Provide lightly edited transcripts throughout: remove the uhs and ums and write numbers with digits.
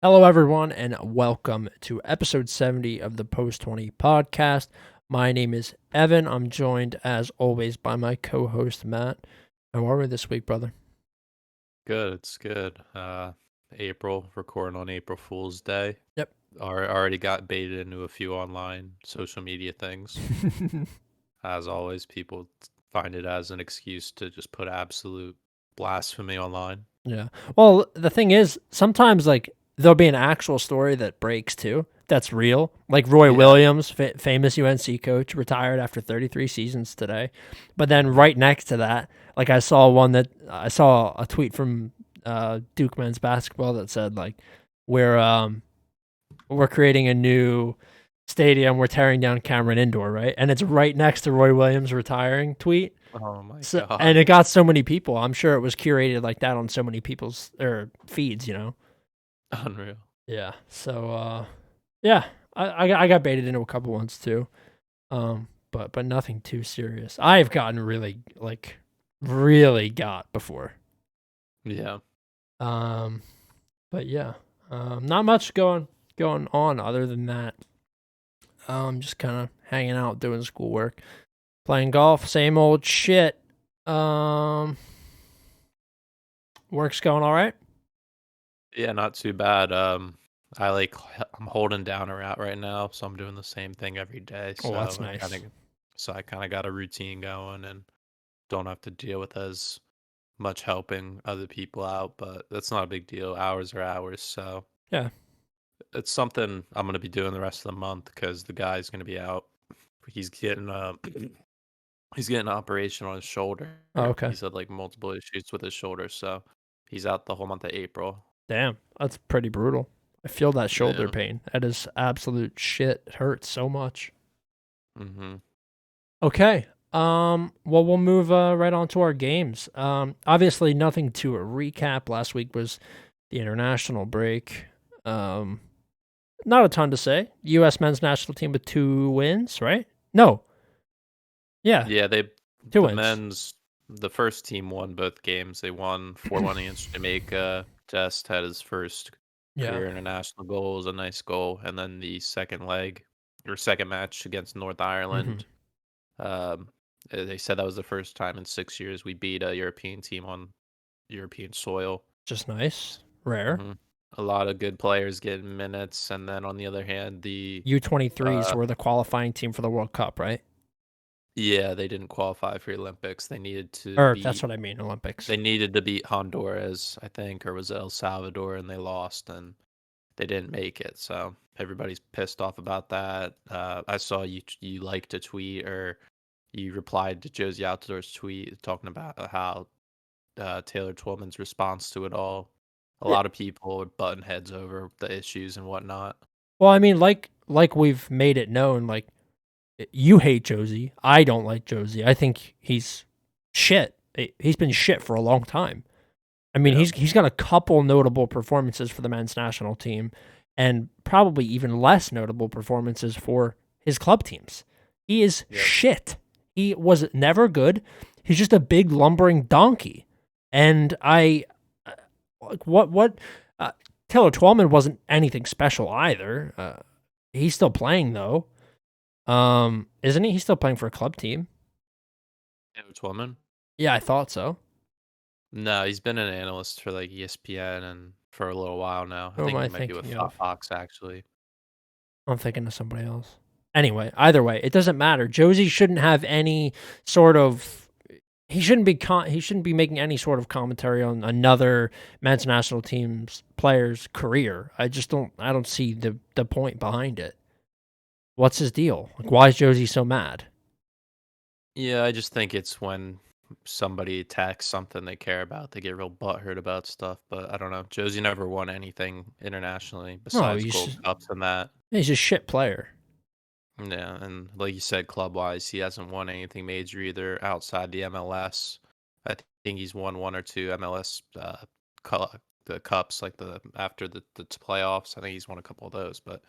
Hello, everyone, and welcome to episode 70 of the Post 20 podcast. My name is Evan. I'm joined, as always, by my co host, Matt. How are we this week, brother? Good, it's good. April, recording on April Fool's Day. Yep. Already got baited into a few online social media things. As always, people find it as an excuse to just put absolute blasphemy online. Yeah. Well, the thing is, sometimes, there'll be an actual story that breaks too. That's real. Like Roy Yeah. Williams, famous UNC coach, retired after 33 seasons today. But then hmm right next to that, I saw a tweet from Duke men's basketball that said we're we're creating a new stadium, we're tearing down Cameron Indoor, right? And it's right next to Roy Williams retiring tweet. Oh my So, and God. it got so many people. I'm sure it was curated like that on so many people's feeds. Unreal. Yeah. So yeah, I got baited into a couple ones too. But nothing too serious. I've gotten really got before. Yeah. Um, but yeah, not much going on other than that. Just kind of hanging out, doing schoolwork, playing golf, same old shit. Um, Work's going all right. Yeah, not too bad. I'm holding down a route right now, so I'm doing the same thing every day. Oh, that's nice. So I kind of got a routine going and don't have to deal with as much helping other people out, but that's not a big deal. Hours are hours, so Yeah. it's something I'm gonna be doing the rest of the month because the guy's gonna be out. He's getting he's getting an operation on his shoulder. Oh, okay. He's had like multiple issues with his shoulder, so he's out the whole month of April. Damn, that's pretty brutal. I feel that shoulder Yeah. pain. That is absolute shit. It hurts so much. Mhm. Okay. Well, we'll move right on to our games. Obviously, nothing to recap. Last week was the international break. Um, Not a ton to say. U.S. men's national team with 2 wins, right? No. Yeah, Yeah, two the wins. men's the first team won both games. They won 4-1 against Jamaica. Just had his first Yeah. career international goal, was a nice goal, and then the second leg or second match against North Mm-hmm. Ireland. Um, they said that was the first time in 6 years we beat a European team on European soil. Just nice. Rare. hmm A lot of good players getting minutes, and then on the other hand, U23s uh, were the qualifying team for the World Cup, right? yeah, they didn't qualify for the Olympics. Or that's what I mean, Olympics. They needed to beat Honduras, I think, or was it El Salvador, and they lost, and they didn't make it. So everybody's pissed off about that. I saw you liked a tweet or you replied to Jozy Altidore's tweet talking about how Taylor Twellman's response to it all. A Yeah. lot of people are butting heads over the issues and whatnot. Well, I mean, like we've made it known, you hate Josie. I don't like Josie. I think he's shit. He's been shit for a long time. I mean, Yeah. he's got a couple notable performances for the men's national team, and probably even less notable performances for his club teams. He is Yep. shit. He was never good. He's just a big lumbering donkey. And like what uh, Taylor Twellman wasn't anything special either. He's still playing though. Isn't he? He's still playing for a club team. Taylor Twellman? Yeah, I thought so. No, he's been an analyst for like ESPN and for a little while now. I Who am think I he might be with thinking of? Fox actually. I'm thinking of somebody else. Anyway, either way, it doesn't matter. Josie shouldn't have any sort of. He shouldn't be making any sort of commentary on another men's national team's player's career. I don't see the point behind it. What's his deal? Like, why is Josie so mad? Yeah, I just think it's when somebody attacks something they care about, they get real butthurt about stuff. But I don't know. Josie never won anything internationally No, besides Gold he's Cups and that. he's a shit player. Yeah, and like you said, club wise, he hasn't won anything major either outside the MLS. I think he's won one or two MLS the cups, like the after the playoffs. I think he's won a couple of those, but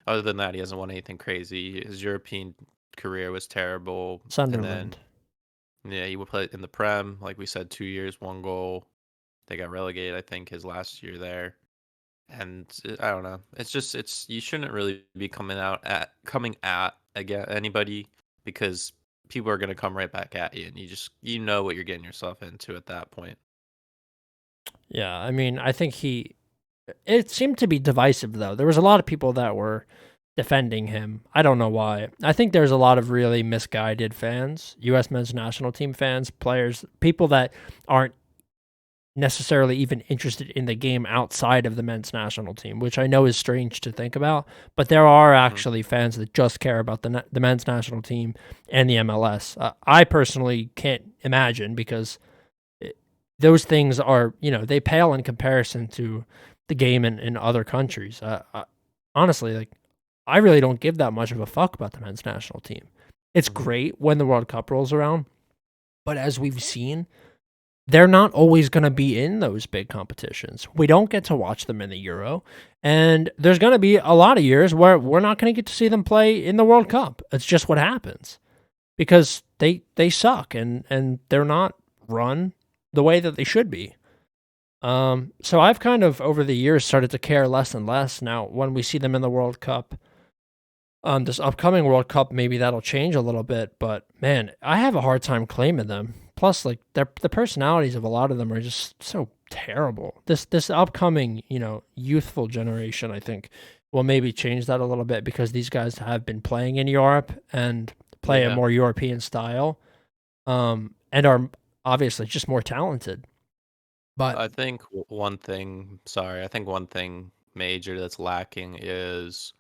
other than that, he hasn't won anything crazy. His European career was terrible, and then Sunderland. yeah, he would play in the Prem, like we said, 2 years, one goal. They got relegated, I think, his last year there. And I don't know. It's just you shouldn't really be coming at again anybody, because people are gonna come right back at you, and you know what you're getting yourself into at that point. Yeah, I mean, I think it seemed to be divisive though. There was a lot of people that were defending him. I don't know why. I think there's a lot of really misguided fans, U.S. men's national team fans, players, people that aren't necessarily even interested in the game outside of the men's national team, which I know is strange to think about, but there are Mhm. actually fans that just care about the men's national team and the MLS. I personally can't imagine because it, those things are, they pale in comparison to the game in other countries. Honestly, like I really don't give that much of a fuck about the men's national team. It's Mhm. great when the World Cup rolls around, but as we've seen, they're not always going to be in those big competitions. We don't get to watch them in the Euro, and there's going to be a lot of years where we're not going to get to see them play in the World Cup. It's just what happens because they suck and they're not run the way that they should be. So I've kind of over the years started to care less and less. Now, when we see them in the World Cup, this upcoming World Cup, maybe that'll change a little bit. But man, I have a hard time claiming them. Plus, like the personalities of a lot of them are just so terrible. This upcoming, youthful generation, I think, will maybe change that a little bit because these guys have been playing in Europe and play a Yeah. more European style, and are obviously just more talented. But I think one thing, sorry, I think one thing major that's lacking is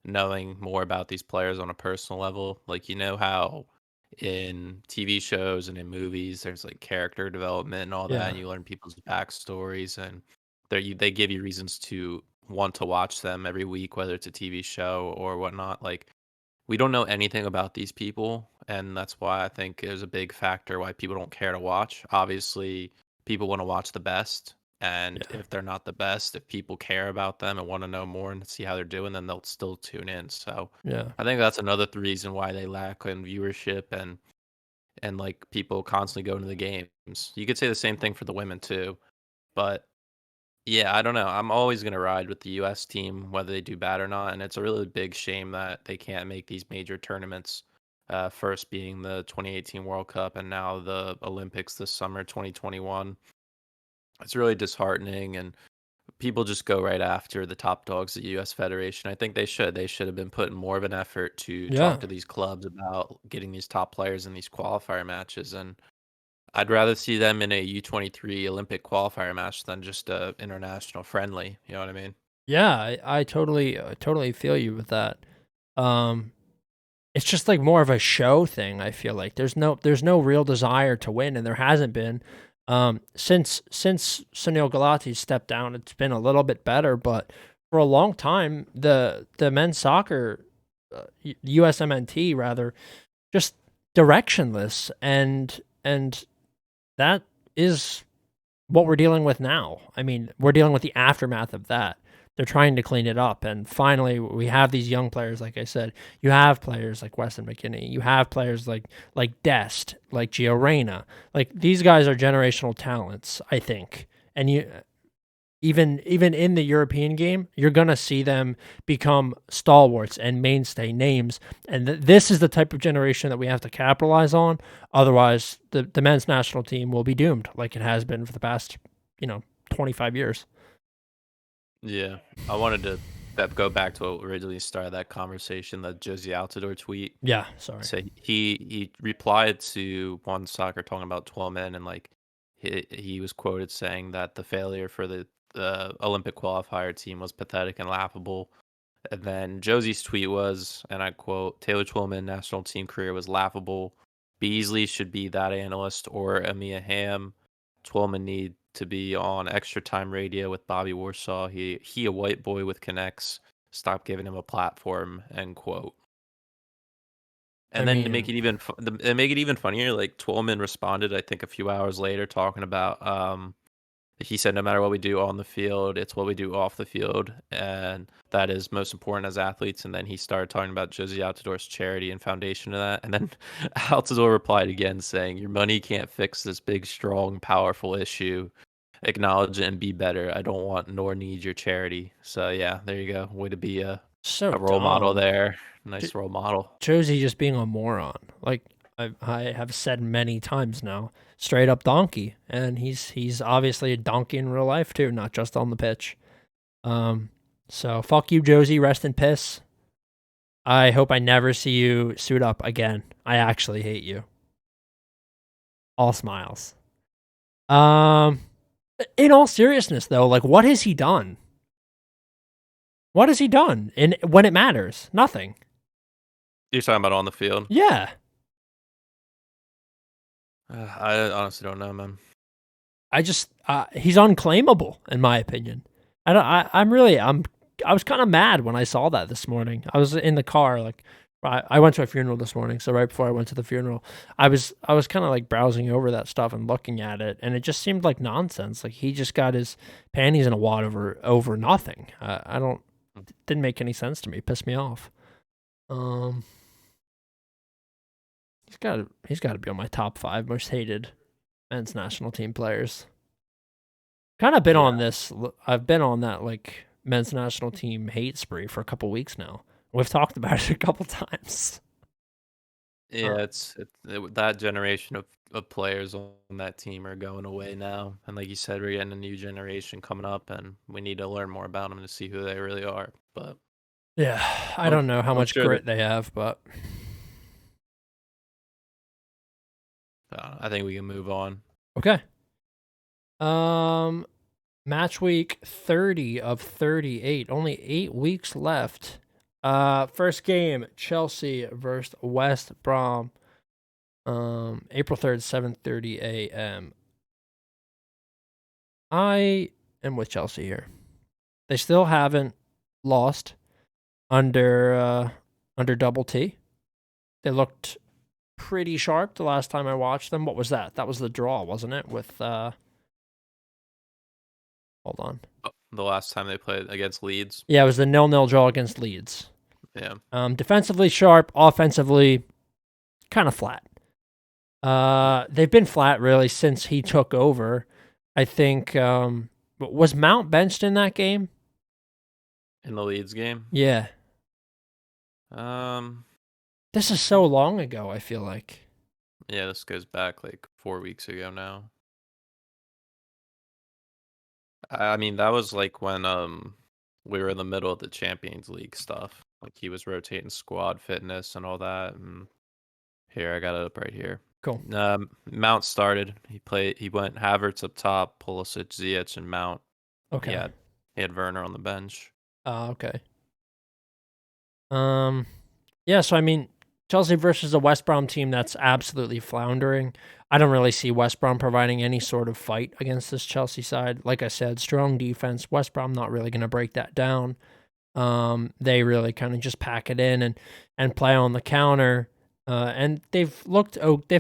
knowing more about these players on a personal level. Like, you know how in TV shows and in movies there's like character development and all that, yeah, and you learn people's backstories, and they give you reasons to want to watch them every week, whether it's a TV show or whatnot. Like, we don't know anything about these people, and that's why I think is a big factor why people don't care to watch. Obviously, people want to watch the best, and yeah, if they're not the best, if people care about them and want to know more and see how they're doing, then they'll still tune in. So yeah, I think that's another reason why they lack in viewership, and like people constantly go to the games. You could say the same thing for the women too, but yeah, I don't know. I'm always going to ride with the US team, whether they do bad or not. And it's a really big shame that they can't make these major tournaments. First being the 2018 World Cup, and now the Olympics this summer, 2021. It's really disheartening, and people just go right after the top dogs at US Federation. I think they should. They should have been putting more of an effort to talk yeah. to these clubs about getting these top players in these qualifier matches. And I'd rather see them in a U23 Olympic qualifier match than just a international friendly. You know what I mean? Yeah, I totally feel you with that. Um, it's just like more of a show thing. I feel like there's no real desire to win, and there hasn't been. Since Sunil Gulati stepped down, it's been a little bit better, but for a long time, the men's soccer, USMNT rather, just directionless, and that is what we're dealing with now. I mean, we're dealing with the aftermath of that. They're trying to clean it up, and finally, we have these young players. Like I said, you have players like Weston McKinney. You have players like Dest, like Gio Reyna. Like these guys are generational talents, I think. And you even in the European game, you're gonna see them become stalwarts and mainstay names. And this is the type of generation that we have to capitalize on. Otherwise, the men's national team will be doomed, like it has been for the past, 25 years. Yeah. I wanted to go back to what originally started that conversation, the Jozy Altidore tweet. Yeah, sorry. So he replied to One Soccer talking about 12 men, and like he was quoted saying that the failure for the Olympic qualifier team was pathetic and laughable. And then Josie's tweet was, and I quote, Taylor Twellman national team career was laughable. Beasley should be that analyst or Amia Ham. Twellman need to be on extra time radio with Bobby Warsaw. He a white boy with connects. Stop giving him a platform. End quote. I And then to make mean, it even to make it even funnier, like Twellman responded, I think a few hours later, talking about he said no matter what we do on the field, it's what we do off the field, and that is most important as athletes. And then he started talking about Josie Altidore's charity and foundation of that. And then Altidore replied again saying, "Your money can't fix this big, strong, powerful issue." acknowledge it and be better. I don't want nor need your charity. So yeah, there you go. Way to be So a role model dumb. there. J- Nice role model. Josie just being a moron. Like I have said many times now, straight up donkey, and he's obviously a donkey in real life too, not just on the pitch. Um, so fuck you, Josie. Rest in piss. I hope I never see you suit up again. I actually hate you. All smiles. Um, in all seriousness, though, like what has he done? What has he done? In when it matters, nothing. You're talking about on the field? Yeah, I honestly don't know, man. I just he's unclaimable in my opinion. I don't. I'm really. I was kind of mad when I saw that this morning. I was in the car, like I went to a funeral this morning, so right before I went to the funeral, I was kind of like browsing over that stuff and looking at it, and it just seemed like nonsense. Like he just got his panties in a wad over nothing. I don't. Didn't make any sense to me. Pissed me off. Um, he's got to be on my top 5 most hated men's national team players. Kind of been Yeah, on this. I've been on that like men's national team hate spree for a couple weeks now. We've talked about it a couple times. Uh, yeah. That generation of players on that team are going away now, and like you said, we're getting a new generation coming up, and we need to learn more about them to see who they really are. But yeah, I I'm, don't know how I'm much sure that grit they have, but I think we can move on. okay. Um, match week 30 of 38. Only 8 weeks left. First game Chelsea versus West Brom. April 3rd, 7:30 a.m. I am with Chelsea here. They still haven't lost under double T. They looked pretty sharp the last time I watched them. What was that? That was the draw, wasn't it? With hold on. The last time they played against Leeds, Yeah, it was the 0-0 draw against Leeds. yeah, Defensively sharp, offensively kind of flat. They've been flat really since he took over. I think was Mount benched in that game? in the Leeds game. Yeah. Um, This is so long ago, I feel like. yeah, this goes back like 4 weeks ago now. I mean, that was like when we were in the middle of the Champions League stuff. Like he was rotating squad fitness and all that. And here I got it up right here. Cool. Mount started. He went Havertz up top, Pulisic, Ziyech, and Mount. Okay. He had Werner on the bench. Okay. Yeah, so I mean, Chelsea versus a West Brom team that's absolutely floundering. I don't really see West Brom providing any sort of fight against this Chelsea side. Like I said, strong defense. West Brom not really going to break that down. They really kind of just pack it in and play on the counter. And they've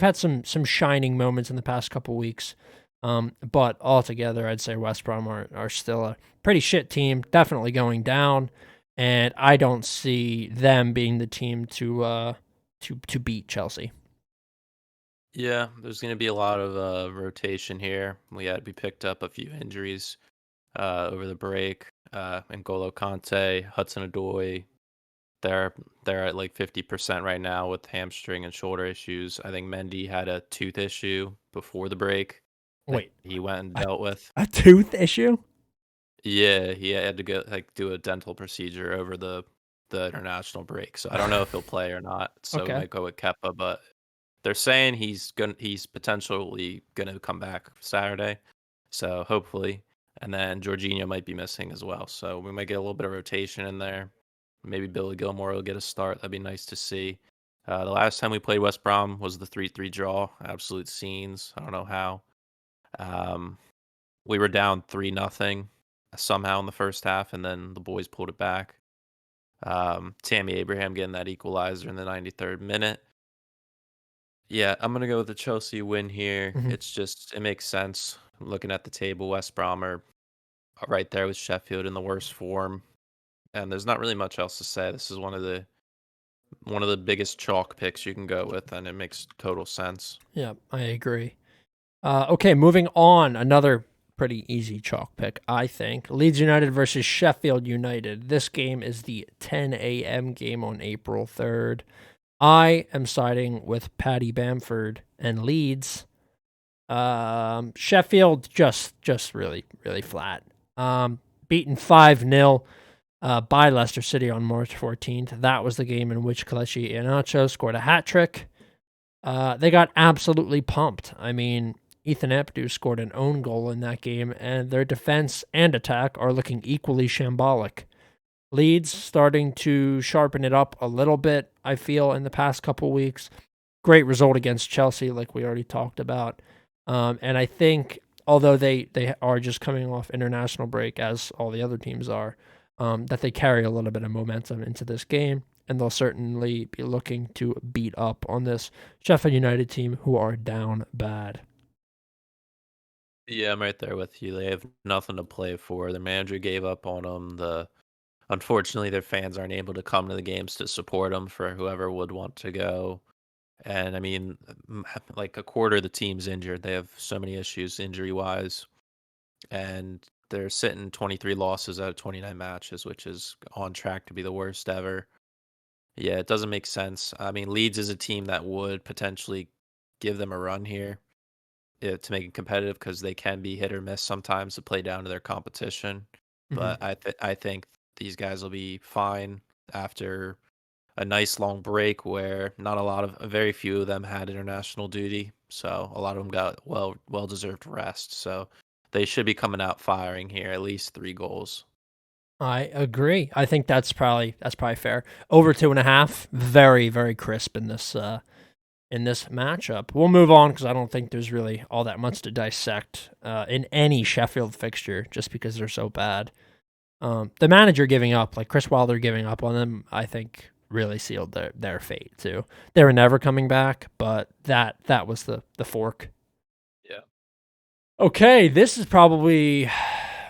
had some shining moments in the past couple weeks. But altogether, I'd say West Brom are still a pretty shit team, definitely going down, and I don't see them being the team to beat Chelsea. Yeah, there's going to be a lot of rotation here. We picked up a few injuries over the break. N'Golo Kante, Hudson-Odoi, they're they're at like 50% right now with hamstring and shoulder issues. I think Mendy had a tooth issue before the break that Wait, he went and a, dealt with. a tooth issue? Yeah, he had to go like do a dental procedure over the international break. So I don't know if he'll play or not. So we Okay. might go with Kepa, but they're saying he's potentially gonna come back Saturday. So hopefully. And then Jorginho might be missing as well. So we might get a little bit of rotation in there. Maybe Billy Gilmore will get a start. That'd be nice to see. The last time we played West Brom was the 3-3 draw. Absolute scenes. I don't know how. Um, we were down 3-0 somehow in the first half, and then the boys pulled it back. Tammy Abraham getting that equalizer in the 93rd minute. Yeah, I'm gonna go with the Chelsea win here. Mhm. It makes sense. Looking at the table, West Brom are right there with Sheffield in the worst form, and there's not really much else to say. This is one of the biggest chalk picks you can go with, and it makes total sense. Yeah, I agree. Okay, moving on. Another pretty easy chalk pick, I think. Leeds United versus Sheffield United. This game is the 10 a.m. game on April 3rd. I am siding with Paddy Bamford and Leeds. Sheffield just really flat. Beaten 5-0 by Leicester City on March 14th. That was the game in which Kelechi Iheanacho scored a hat trick. They got absolutely pumped. I mean, Ethan Ampadu scored an own goal in that game, and their defense and attack are looking equally shambolic. Leeds starting to sharpen it up a little bit, I feel, in the past couple weeks. Great result against Chelsea, like we already talked about. And I think, although they are just coming off international break, as all the other teams are, that they carry a little bit of momentum into this game, and they'll certainly be looking to beat up on this Sheffield United team who are down bad. Yeah, I'm right there with you. They have nothing to play for. The manager gave up on them. Unfortunately, their fans aren't able to come to the games to support them for whoever would want to go. And I mean, like a quarter of the team's injured. They have so many issues injury wise, and they're sitting 23 losses out of 29 matches, which is on track to be the worst ever. Yeah, it doesn't make sense. I mean, Leeds is a team that would potentially give them a run here, to make it competitive, because they can be hit or miss sometimes to play down to their competition. Mm-hmm. But I think these guys will be fine after a nice long break where not a lot of very few of them had international duty, so a lot of them got well deserved rest. So they should be coming out firing here, at least 3 goals. I agree. I think that's probably fair. Over 2.5, very crisp in this matchup. We'll move on because I don't think there's really all that much to dissect in any Sheffield fixture just because they're so bad. The manager giving up, like Chris Wilder giving up on them, I think really sealed their fate too. They were never coming back, but that was the fork. Yeah. Okay, this is probably,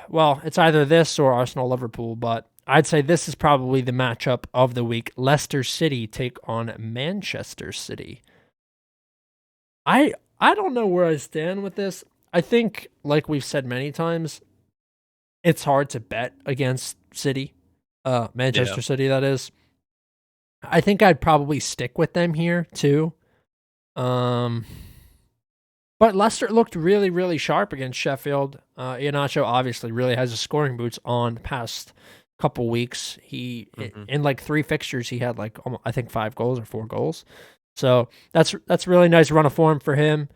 well, it's either this or Arsenal Liverpool, but I'd say this is probably the matchup of the week. Leicester City take on Manchester City. I don't know where I stand with this. I think, like we've said many times, it's hard to bet against City, Yeah. Manchester City. That is. I think I'd probably stick with them here too. Um, but Leicester looked really sharp against Sheffield. Iheanacho obviously really has his scoring boots on the past couple weeks. He Hmm. in like 3 fixtures he had like almost, I think 5 goals or 4 goals. So that's really nice run of form for him.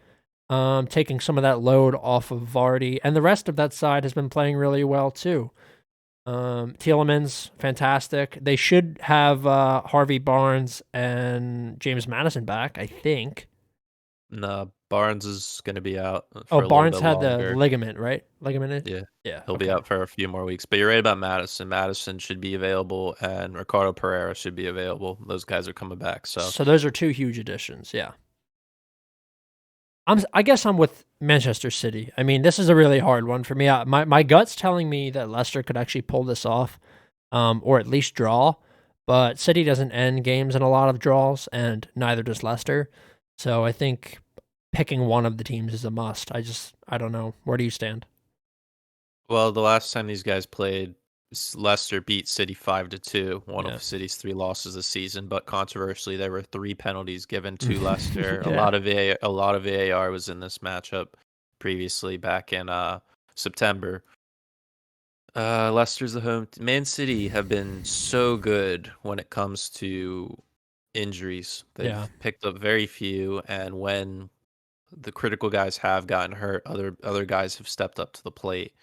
Taking some of that load off of Vardy, and the rest of that side has been playing really well too. Tielemans, fantastic. They should have Harvey Barnes and James Madison back, I think. No, Barnes is going to be out Oh, for a little Barnes bit had the longer. ligament, right? Ligament. Yeah, Yeah. he'll be Okay. out for a few more weeks. But you're right about Madison. Madison should be available, and Ricardo Pereira should be available. Those guys are coming back. So So those are 2 huge additions. Yeah. I guess I'm with Manchester City. I mean, this is a really hard one for me. My gut's telling me that Leicester could actually pull this off, or at least draw. But City doesn't end games in a lot of draws, and neither does Leicester. So I think picking one of the teams is a must. I don't know. Where do you stand? well, the last time these guys played, Leicester beat City 5-2, one Yeah. of City's 3 losses this season. But controversially, there were 3 penalties given to Leicester. A Yeah. lot of VAR was in this matchup previously back in September. Leicester's the home. Man City have been so good when it comes to injuries. Yeah. They've picked up very few, and when the critical guys have gotten hurt, other guys have stepped up to the plate.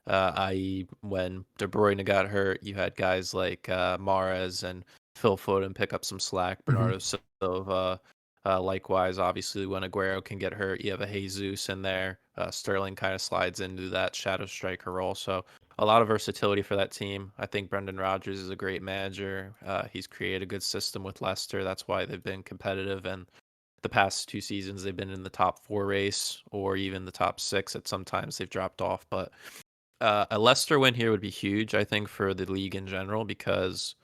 I.e., when De Bruyne got hurt, you had guys like Mahrez and Phil Foden pick up some slack. Hmm. Bernardo Silva, likewise. Obviously, when Aguero can get hurt, you have a Jesus in there. Sterling kind of slides into that shadow striker role. So a lot of versatility for that team. I think Brendan Rodgers is a great manager. He's created a good system with Leicester. That's why they've been competitive, and the past 2 seasons they've been in the top 4 race or even the top 6. At sometimes they've dropped off, but a Leicester win here would be huge, I think, for the league in general, because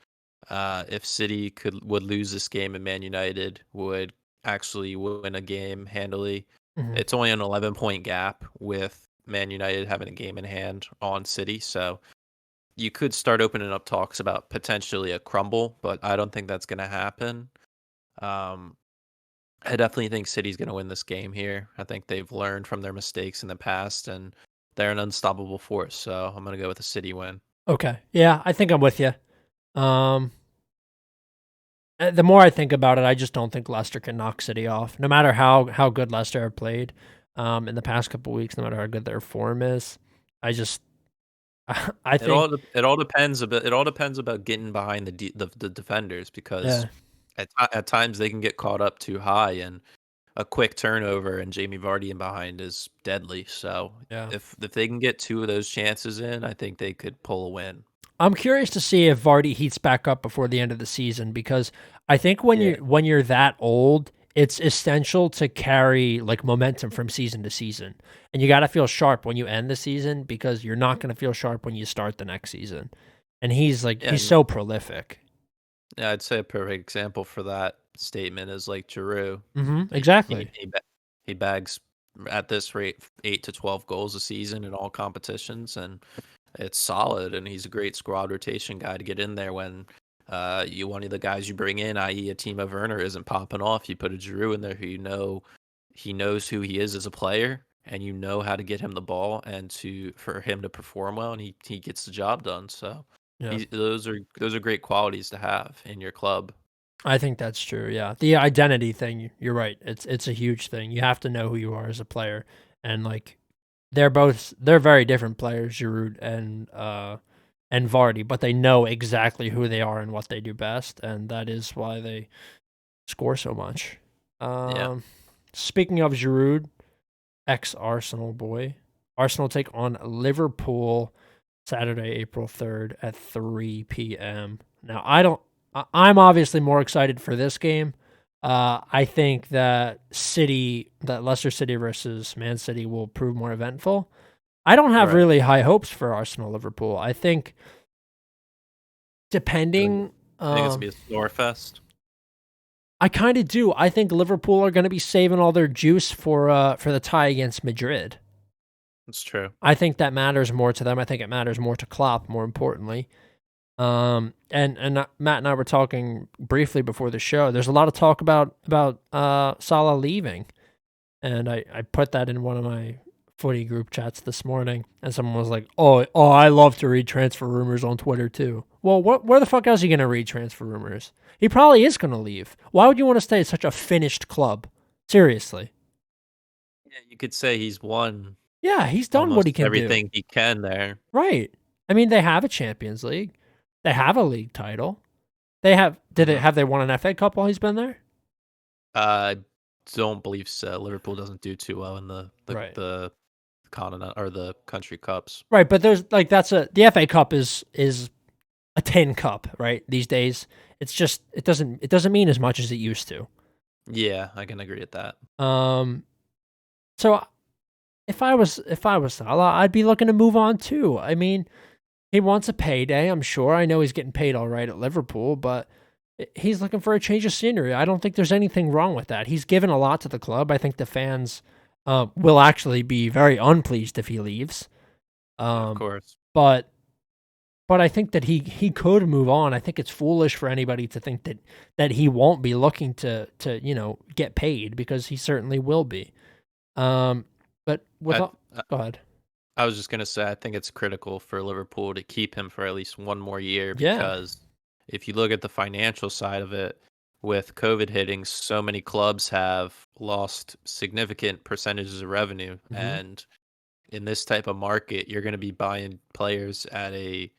if City would lose this game and Man United would actually win a game handily, Hmm. it's only an 11-point gap with Man United having a game in hand on City, so you could start opening up talks about potentially a crumble, but I don't think that's going to happen. Um, I definitely think City's going to win this game here. I think they've learned from their mistakes in the past, and they're an unstoppable force. So I'm going to go with a City win. Okay. Yeah, I think I'm with you. Um, the more I think about it, I just don't think Leicester can knock City off. No matter how good Leicester have played in the past couple weeks, no matter how good their form is, I just I think It all depends a bit. It all depends about getting behind the defenders because yeah, at times they can get caught up too high, and a quick turnover and Jamie Vardy in behind is deadly. So yeah. if they can get two of those chances in, I think they could pull a win. I'm curious to see if Vardy heats back up before the end of the season because I think Yeah. when you're that old, it's essential to carry like momentum from season to season. And you got to feel sharp when you end the season because you're not going to feel sharp when you start the next season. And Yeah, he's so prolific. yeah, I'd say a perfect example for that statement is like Giroud. Exactly. He bags at this rate 8 to 12 goals a season in all competitions, and it's solid. And he's a great squad rotation guy to get in there when you one of the guys you bring in, i.e., a team of Werner, isn't popping off. You put a Giroud in there who you know he knows who he is as a player, and you know how to get him the ball and to for him to perform well, and he gets the job done. So Yeah. those are great qualities to have in your club. I think that's true. Yeah. The identity thing, you're right. It's a huge thing. You have to know who you are as a player. And like they're very different players, Giroud and Vardy, but they know exactly who they are and what they do best, and that is why they score so much. Yeah. Speaking of Giroud, ex Arsenal boy, Arsenal take on Liverpool Saturday, April 3rd at 3 p.m. Now, I'm obviously more excited for this game. I think that Leicester City versus Man City will prove more eventful. I don't have Right. really high hopes for Arsenal Liverpool. I think Really? depending, I think it's gonna be a snore fest. I kind of do. I think Liverpool are going to be saving all their juice for the tie against Madrid. It's true. I think that matters more to them. I think it matters more to Klopp. More importantly, and Matt and I were talking briefly before the show. There's a lot of talk about Salah leaving, and I put that in one of my footy group chats this morning, and someone was like, "Oh, I love to read transfer rumors on Twitter too." Well, where the fuck else are you gonna read transfer rumors? He probably is gonna leave. Why would you want to stay at such a finished club? Seriously. Yeah, you could say he's won Yeah, he's done what almost he can do. everything he can there. Right. I mean, they have a Champions League. They have a league title. They have Mhm. have they won an FA Cup while he's been there? I don't believe so. Liverpool doesn't do too well in Right. the continent or the country cups. Right, but there's like the FA Cup is a tin cup, right? These days, it's just it doesn't mean as much as it used to. Yeah, I can agree with that. Um, so if I was Salah, I'd be looking to move on too. I mean, he wants a payday. I'm sure. I know he's getting paid all right at Liverpool, but he's looking for a change of scenery. I don't think there's anything wrong with that. He's given a lot to the club. I think the fans will actually be very unpleased if he leaves. Yeah, of Um, course. but I think that he could move on. I think it's foolish for anybody to think that he won't be looking to get paid because he certainly will be. But with I all, go ahead. I was just gonna say I think it's critical for Liverpool to keep him for at least one more year Yeah. because if you look at the financial side of it, with COVID hitting, so many clubs have lost significant percentages of revenue. Hmm. And in this type of market, you're going to be buying players at a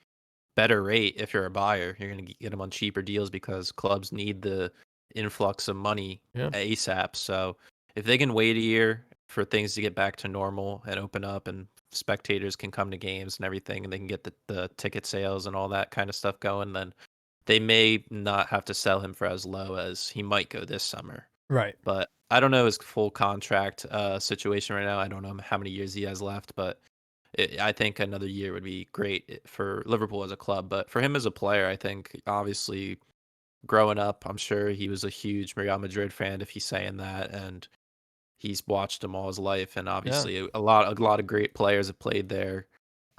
better rate if you're a buyer. You're going to get them on cheaper deals because clubs need the influx of money Yeah. ASAP. So if they can wait a year for things to get back to normal and open up and spectators can come to games and everything and they can get the ticket sales and all that kind of stuff going, then they may not have to sell him for as low as he might go this summer. Right. But I don't know his full contract situation right now. I don't know how many years he has left, but I think another year would be great for Liverpool as a club. But for him as a player, I think obviously growing up, I'm sure he was a huge Real Madrid fan if he's saying that. And he's watched them all his life, and Yeah, obviously a lot of great players have played there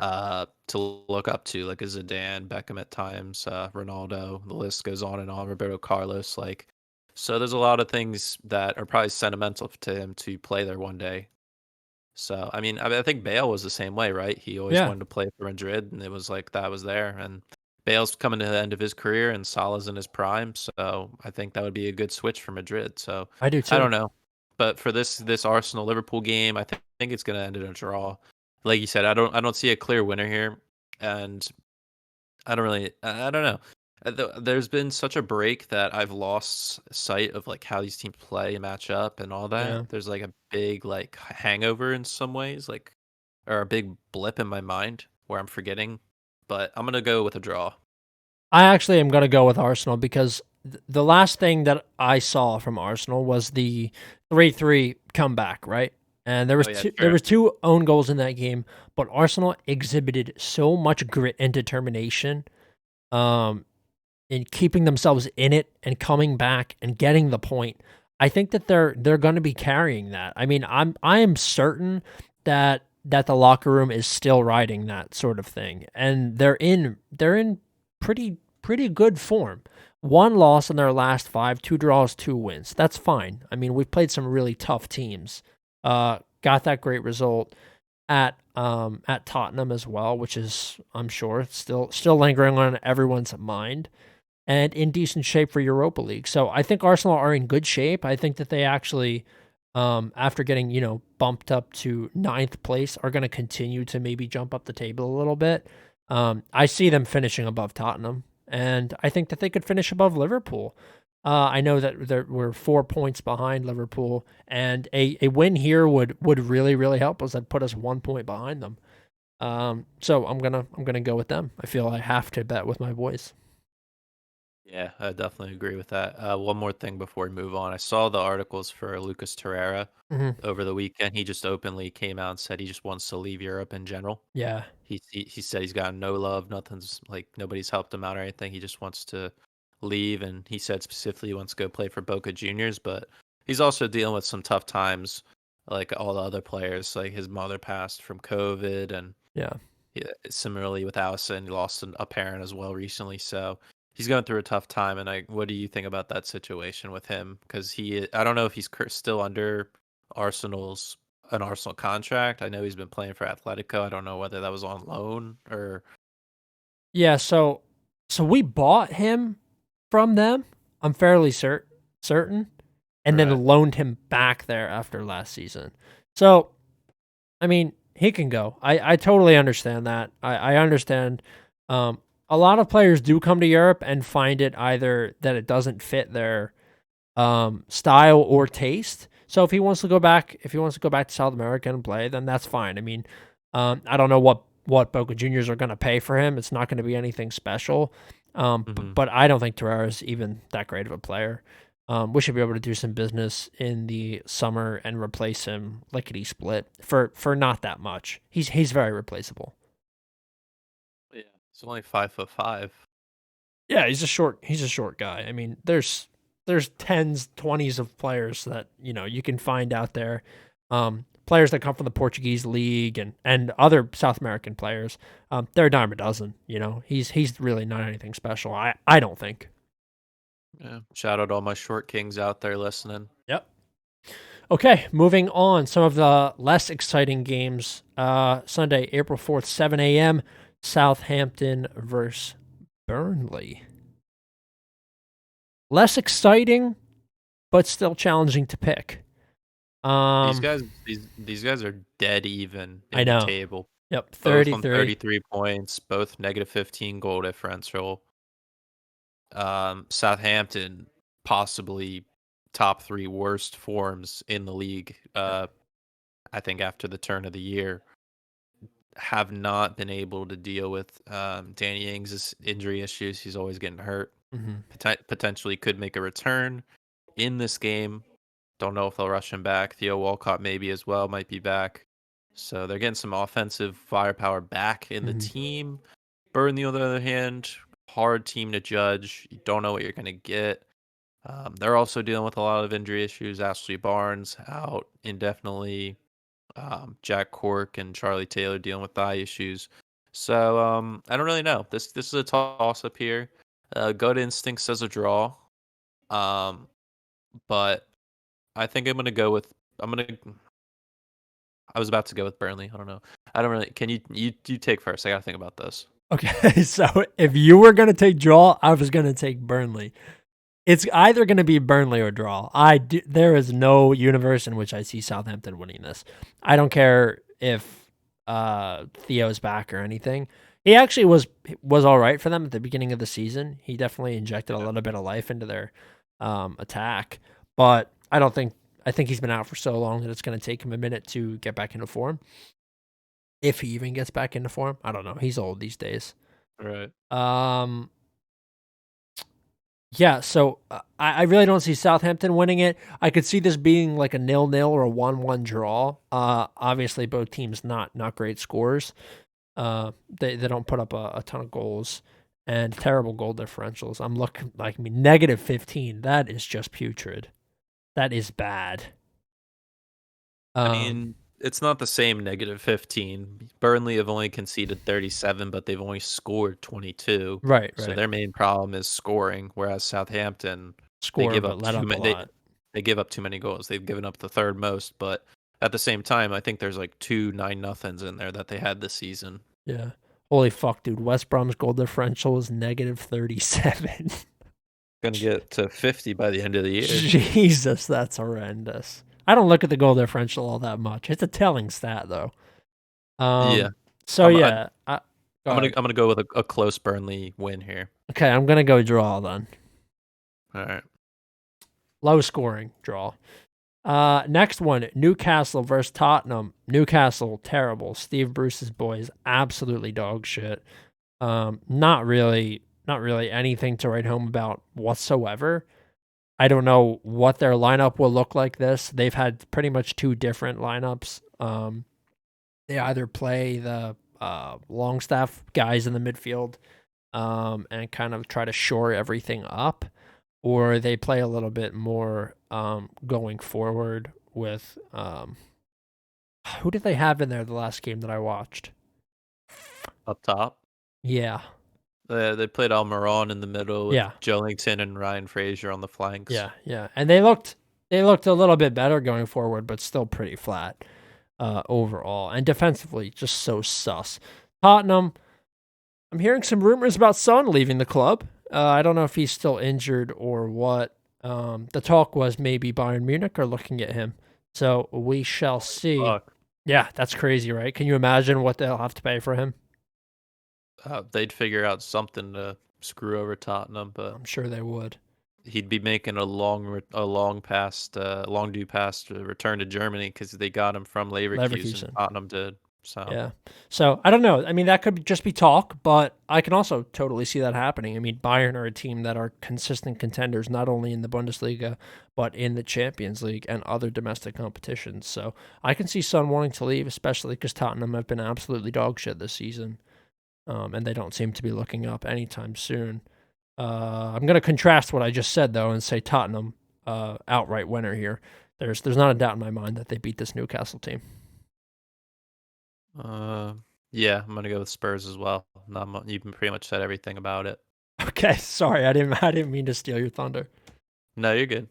to look up to, like a Zidane, Beckham at times, Ronaldo. The list goes on and on. Roberto Carlos, like so. There's a lot of things that are probably sentimental to him to play there one day. So I think Bale was the same way, right? He always yeah, wanted to play for Madrid, and it was like that was there. And Bale's coming to the end of his career, and Salah's in his prime, so I think that would be a good switch for Madrid. So I do I too. don't know, but for this Arsenal Liverpool game, think it's going to end in a draw. Like you said, I don't see a clear winner here, and I don't know. There's been such a break that I've lost sight of like how these teams play and match up and all that. Yeah. There's like a big like hangover in some ways, like or a big blip in my mind where I'm forgetting. But I'm gonna go with a draw. I actually am going to go with Arsenal because the last thing that I saw from Arsenal was the 3-3 comeback, right? And Oh yeah, there sure. was two own goals in that game, but Arsenal exhibited so much grit and determination um in keeping themselves in it and coming back and getting the point. I think that they're going to be carrying that. I mean, I am certain that the locker room is still riding that sort of thing, and they're in pretty good form. One loss in their last five, two draws, two wins. That's fine. I mean, we've played some really tough teams. Got that great result at Tottenham as well, which is I'm sure still lingering on everyone's mind and in decent shape for Europa League. So I think Arsenal are in good shape. I think that they actually, after getting bumped up to ninth place, are going to continue to maybe jump up the table a little bit. I see them finishing above Tottenham, and I think that they could finish above Liverpool. I know that we're 4 points behind Liverpool, and a win here would really help us. That'd put us 1 point behind them. So I'm gonna go with them. I feel I have to bet with my boys. Yeah, I definitely agree with that. One more thing before we move on. I saw the articles for Lucas Torreira Hmm. over the weekend. He just openly came out and said he just wants to leave Europe in general. Yeah. He said he's got no love, nothing's like nobody's helped him out or anything. He just wants to leave, and he said specifically he wants to go play for Boca Juniors, but he's also dealing with some tough times, like all the other players. Like his mother passed from COVID, and Yeah. yeah, similarly with Allison, he lost a parent as well recently. So he's going through a tough time. And what do you think about that situation with him? Because I don't know if he's still under Arsenal's an Arsenal contract. I know he's been playing for Atletico. I don't know whether that was on loan or Yeah, so we bought him from them. I'm fairly certain, and then right. loaned him back there after last season. So, I mean, he can go. I totally understand that. I understand. A lot of players do come to Europe and find it either that it doesn't fit their style or taste. So if he wants to go back to South America and play, then that's fine. I mean, I don't know what Boca Juniors are going to pay for him. It's not going to be anything special. Hmm. But I don't think Torreira is even that great of a player. We should be able to do some business in the summer and replace him lickety split for not that much. He's very replaceable. Yeah, he's only 5'5". Yeah, he's a short guy. I mean, there's tens, 20s of players that, you can find out there. Players that come from the Portuguese league and other South American players. They're a dime a dozen, He's really not anything special. I don't think. Yeah, shout out all my short kings out there listening. Yep. Okay, moving on. Some of the less exciting games. Sunday, April 4th, 7 a.m. Southampton versus Burnley. Less exciting, but still challenging to pick. These Um, guys, these guys are dead even I in the know. table. Yep, Both on 33. 33 points, both negative 15 goal differential. Southampton possibly top three worst forms in the league. Yep. I think after the turn of the year, have not been able to deal with Danny Ings' injury issues. He's always getting hurt. Hmm. Potentially could make a return in this game. Don't know if they'll rush him back. Theo Walcott maybe as well might be back. So they're getting some offensive firepower back in the Hmm. team. Burn, the other hand, hard team to judge. You don't know what you're going to get. They're also dealing with a lot of injury issues. Ashley Barnes out indefinitely. Jack Cork and Charlie Taylor dealing with thigh issues. So I don't really know. This is a toss up here. Gut instinct says a draw. Um, but I think I'm gonna go with I'm gonna. I was about to go with Burnley. I don't know. I don't really. Can you take first? I gotta think about this. Okay, so if you were going to take draw, I was going to take Burnley. It's either going to be Burnley or draw. There is no universe in which I see Southampton winning this. I don't care if Theo's back or anything. He actually was all right for them at the beginning of the season. He definitely injected a little bit of life into their attack, but I think he's been out for so long that it's going to take him a minute to get back into form. If he even gets back into form, I don't know. He's old these days. Right. Yeah, so I really don't see Southampton winning it. I could see this being like a 0-0 or a 1-1 draw. Obviously, both teams not great scores. They don't put up a ton of goals and terrible goal differentials. I'm looking like negative 15. That is just putrid. That is bad. I mean, it's not the same negative 15. Burnley have only conceded 37, but they've only scored 22. Right. So their main problem is scoring, whereas Southampton they Score, give but up let too up a many. lot. They give up too many goals. They've given up the third most, but at the same time, I think there's like 2 9-0s in there that they had this season. Yeah. Holy fuck, dude. West Brom's goal differential is negative 37. Gonna get to 50 by the end of the year. Jesus, that's horrendous. I don't look at the goal differential all that much. It's a telling stat, though. Yeah. So I'm yeah, I'm gonna go with a close Burnley win here. okay. I'm gonna go draw then. All right. Low scoring draw. Next one, Newcastle versus Tottenham. Newcastle, terrible. Steve Bruce's boys, absolutely dog shit. Not really anything to write home about whatsoever. I don't know what their lineup will look like this. They've had pretty much two different lineups. They either play the Longstaff guys in the midfield and kind of try to shore everything up, or they play a little bit more going forward with who did they have in there the last game that I watched? Up top. Yeah. They played Almiron in the middle with Yeah. Joelinton and Ryan Fraser on the flanks. Yeah. And they looked a little bit better going forward, but still pretty flat overall. And defensively, just so sus. Tottenham, I'm hearing some rumors about Son leaving the club. I don't know if he's still injured or what. The talk was maybe Bayern Munich are looking at him. So we shall see. Fuck. Yeah, that's crazy, right? Can you imagine what they'll have to pay for him? They'd figure out something to screw over Tottenham, but I'm sure they would. he'd be making a long due pass to return to Germany because they got him from Leverkusen. Tottenham did. So yeah. So I don't know. I mean, that could just be talk, but I can also totally see that happening. I mean, Bayern are a team that are consistent contenders, not only in the Bundesliga, but in the Champions League and other domestic competitions. So I can see Son wanting to leave, especially because Tottenham have been absolutely dog shit this season. And they don't seem to be looking up anytime soon. I'm going to contrast what I just said, though, and say Tottenham outright winner here. There's not a doubt in my mind that they beat this Newcastle team. yeah, I'm gonna go with Spurs as well. You pretty much said everything about it. Okay, sorry, I didn't mean to steal your thunder. No, you're good.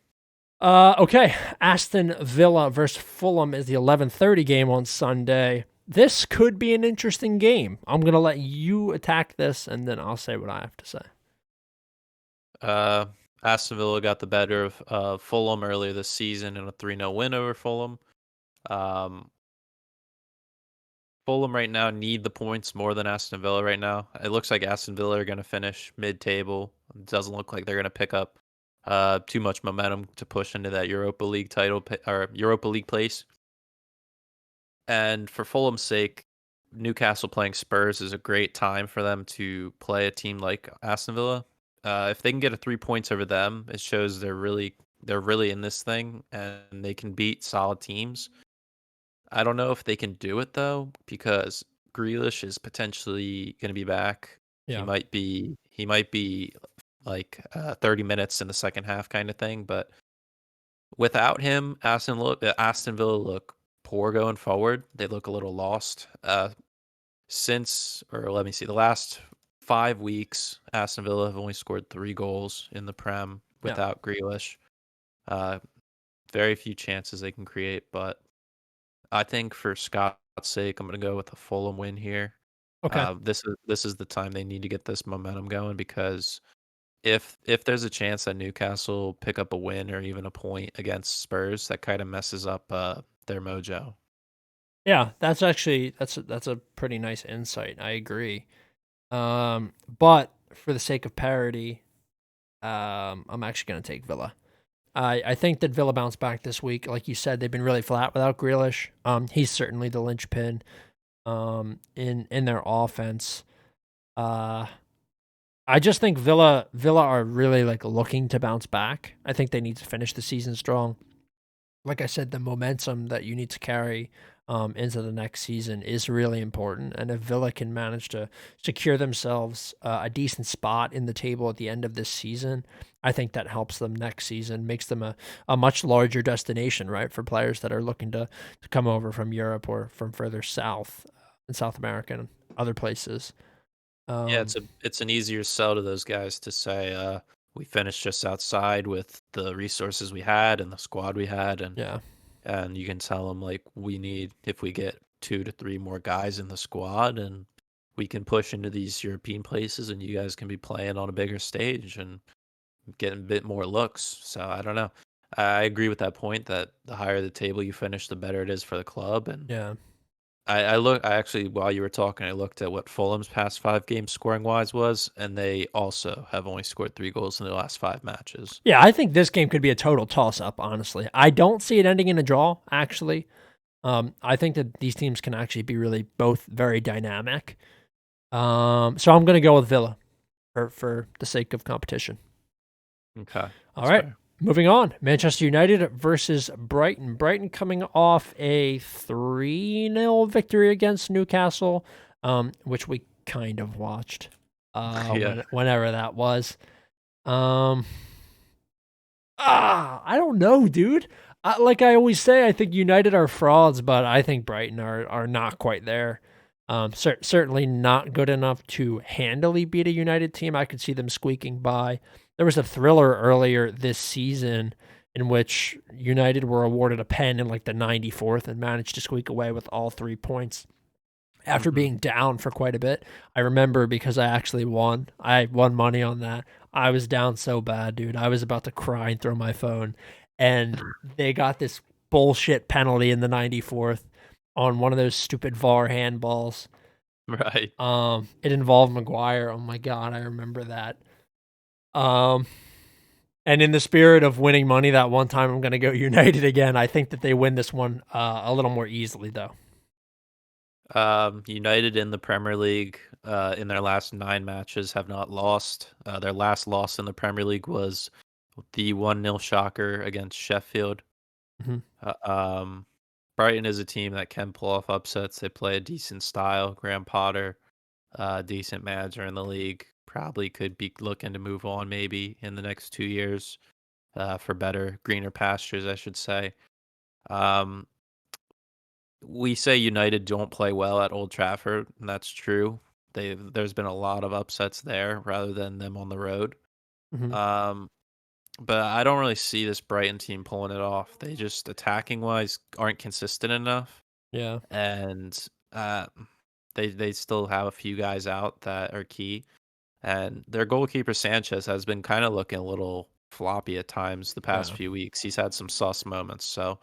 Okay, Aston Villa versus Fulham is the 11:30 game on Sunday. This could be an interesting game. I'm gonna let you attack this, and then I'll say what I have to say. Aston Villa got the better of Fulham earlier this season in a 3-0 win over Fulham. Fulham right now need the points more than Aston Villa right now. It looks like Aston Villa are going to finish mid-table. It doesn't look like they're going to pick up too much momentum to push into that Europa League title or Europa League place. And for Fulham's sake, Newcastle playing Spurs is a great time for them to play a team like Aston Villa. If they can get 3 points over them, it shows they're really in this thing and they can beat solid teams. I don't know if they can do it though, because Grealish is potentially going to be back. Yeah. He might be like 30 minutes in the second half kind of thing. But without him, Aston Villa look poor going forward. They look a little lost. Or let me see, the last 5 weeks, Aston Villa have only scored 3 goals in the Prem Yeah. without Grealish. Uh, very few chances they can create, but I think for Scott's sake, I'm going to go with a Fulham win here. Okay. This is the time they need to get this momentum going because if there's a chance that Newcastle pick up a win or even a point against Spurs, that kind of messes up their mojo. Yeah, that's a pretty nice insight. I agree. But for the sake of parity, I'm actually going to take Villa. I think that Villa bounced back this week. Like you said, they've been really flat without Grealish. He's certainly the linchpin in their offense. Uh, I just think Villa are really like looking to bounce back. I think they need to finish the season strong. Like I said, the momentum that you need to carry into the next season is really important. And if Villa can manage to secure themselves a decent spot in the table at the end of this season, I think that helps them next season, makes them a much larger destination, right, for players that are looking to come over from Europe or from further south in South America and other places. Yeah, Um, it's an easier sell to those guys to say we finished just outside with the resources we had and the squad we had, yeah, and you can tell them like we need if we get 2 to 3 more guys in the squad and we can push into these European places and you guys can be playing on a bigger stage and getting a bit more looks. So I don't know. I agree with that point that the higher the table you finish, the better it is for the club. And yeah. I actually, while you were talking, I looked at what Fulham's past 5 games scoring wise was, and they also have only scored 3 goals in their last 5 matches. Yeah, I think this game could be a total toss up, honestly. I don't see it ending in a draw, actually. I think that these teams can actually be really both very dynamic. So I'm going to go with Villa for the sake of competition. Okay, All that's right, fair. moving on. Manchester United versus Brighton. Brighton coming off a 3-0 victory against Newcastle, which we kind of watched Yeah. whenever that was. Um, I don't know, dude. Like I always say, I think United are frauds, but I think Brighton are not quite there. Certainly not good enough to handily beat a United team. I could see them squeaking by. There was a thriller earlier this season in which United were awarded a pen in like the 94th and managed to squeak away with all 3 points after Hmm. being down for quite a bit. I remember because I actually won. I won money on that. I was down so bad, dude. I was about to cry and throw my phone. And they got this bullshit penalty in the 94th on one of those stupid VAR handballs. Right. It involved Maguire. Oh my god, I remember that. Um, and in the spirit of winning money that one time, I'm gonna go United again. I think that they win this one a little more easily, though. United in the Premier League in their last 9 matches have not lost. Their last loss in the Premier League was the 1-0 shocker against Sheffield. Hmm. Uh, um, Brighton is a team that can pull off upsets. They play a decent style. Graham Potter, decent manager in the league, probably could be looking to move on maybe in the next 2 years for better, greener pastures, I should say. Um, we say United don't play well at Old Trafford, and that's true. There's been a lot of upsets there rather than them on the road. Hmm. Um, but I don't really see this Brighton team pulling it off. They just attacking wise aren't consistent enough, Yeah, and uh, they still have a few guys out that are key. And their goalkeeper Sanchez has been kind of looking a little floppy at times the past yeah. few weeks. He's had some sus moments, so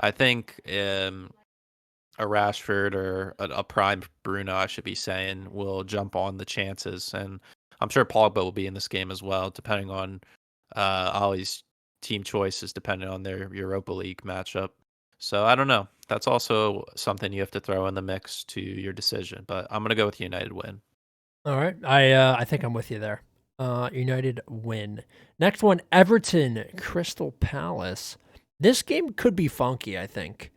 I think a Rashford or a prime Bruno, I should be saying, will jump on the chances, and I'm sure Pogba will be in this game as well, depending on Ollie's team choices, depending on their Europa League matchup. So I don't know. That's also something you have to throw in the mix to your decision, but I'm gonna go with United win. All right. I think I'm with you there. United win. Next one, Everton Crystal Palace. This game could be funky, I think.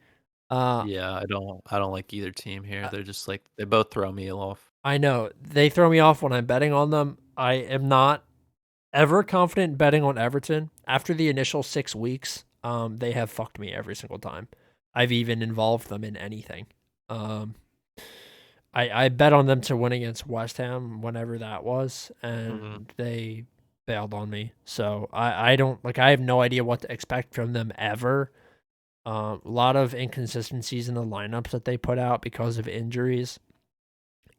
Uh Yeah, I don't like either team here. They're just like they both throw me off. I know. They throw me off when I'm betting on them. I am not ever confident betting on Everton. After the initial 6 weeks, they have fucked me every single time I've even involved them in anything. Um, I bet on them to win against West Ham whenever that was, Hmm. and they bailed on me. So I don't like I have no idea what to expect from them ever. A lot of inconsistencies in the lineups that they put out because of injuries.